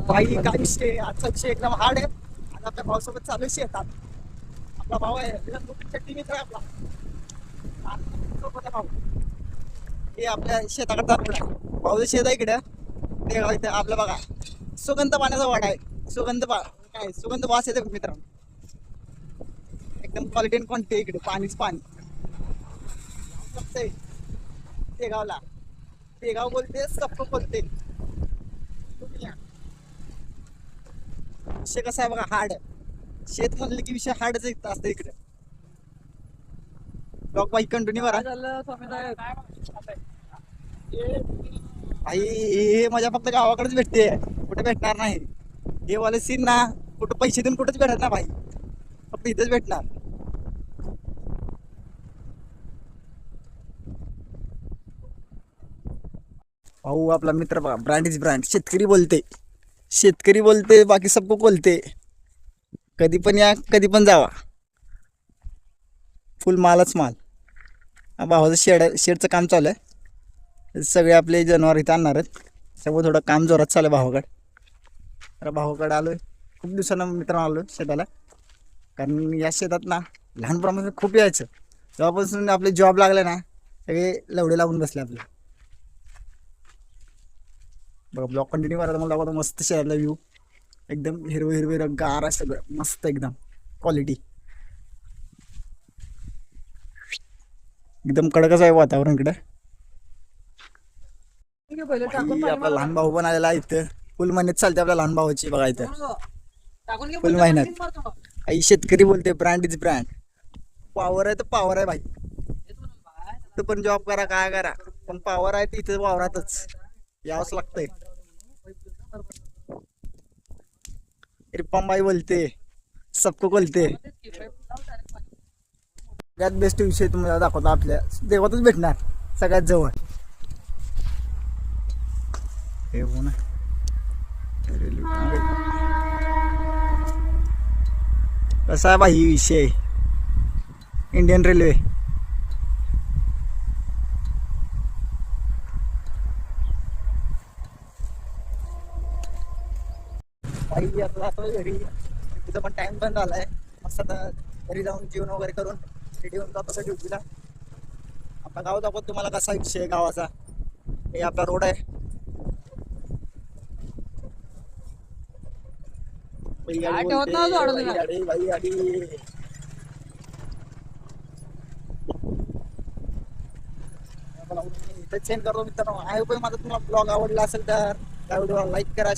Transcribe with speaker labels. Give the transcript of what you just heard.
Speaker 1: भाई काय विषय आजचा विषय एकदम हार्ड आहे. आज आपल्या भाऊसोबत चालू शेतात. आपला भाऊ आहे चट्टी मित्र आहे आपला. सोबत आहे भाऊ. हे आपल्या शेताकडे चालू आहे. भाऊचं शेत आहे इकडं. ते गाव इथं आपलं बघा सुगंध पाण्याचा वाडा आहे. काय सुगंध वास येते मित्रांनो. एकदम क्वालिटी अँड क्वांटिटी इकडे पाणीच पाणी. ते गावला ते गाव बोलते सबको बोलते. विषय कसा आहे बघा हार्ड. शेत म्हणलं की विषय हार्डच असतं इकडे. ब्लॉक बाईक कंटिन्यू करा. आई हे मजा फक्त गावाकडेच भेटते, कुठे भेटणार नाही. हे वाले सीन ना कुठं पैसे देऊन कुठेच भेटत ना भाई, फक्त इथेच भेटणार. भाऊ आपला मित्र बघा, ब्रँड इज ब्रँड. शेतकरी बोलते बाकी सबको बोलते. कधी पण या कधी पण जावा, फुल मालच माल. भावाचं शेडचं काम चालू आहे. सगळे आपले जनावर इथं आणणार आहेत. त्यामुळे थोडं काम जोरात चालू आहे भावाकडे. तर भावाकडे आलोय, खूप दिवसानं मित्रांनो आलो शेताला. कारण या शेतात ना लहानपणापासून खूप यायचं. जेव्हापासून आपले जॉब लागले ना सगळे लवडे लावून बसले आपले. बघा ब्लॉग कंटिन्यू करायला मला दाखवतो. मस्त शेतातला व्ह्यू, एकदम हिरवं हिरवं गार आहे सगळं, मस्त एकदम क्वालिटी. एकदम कडकच आहे वातावरण इकडे. आपला लहान भाऊ पण आलेला आहे इथं. फुल मेहनत चालते आपल्या लहान भावाची बघा इथं. फुल मेहनत. आई शेतकरी बोलते ब्रँड इज ब्रँड. पॉवर आहे तर पॉवर आहे भाई. तो पण जॉब करा काय करा, पण पॉवर आहे तिथे वावरातच यावंच लागतंय. रिपम भाई बोलते सबको बोलते. सगळ्यात बेस्ट विषय तुम्हाला दाखवतो, आपल्या देवातच भेटणार सगळ्यात जवळ. हे हो ना कसा आहे भाई विषय. इंडियन रेल्वे भाई आपला घरी तिथं पण टाइम पण झालाय. मस्त आता घरी जाऊन जेवण वगैरे करून रेडी होऊन जातो ड्युटीला. आपला गाव दाखवतो तुम्हाला कसा विषय गावाचा. हे आपला रोड आहे. सेंड करतो मित्रांनो. आय होप माझा तुम्हाला ब्लॉग आवडला असेल तर त्या व्हिडिओला लाईक करा.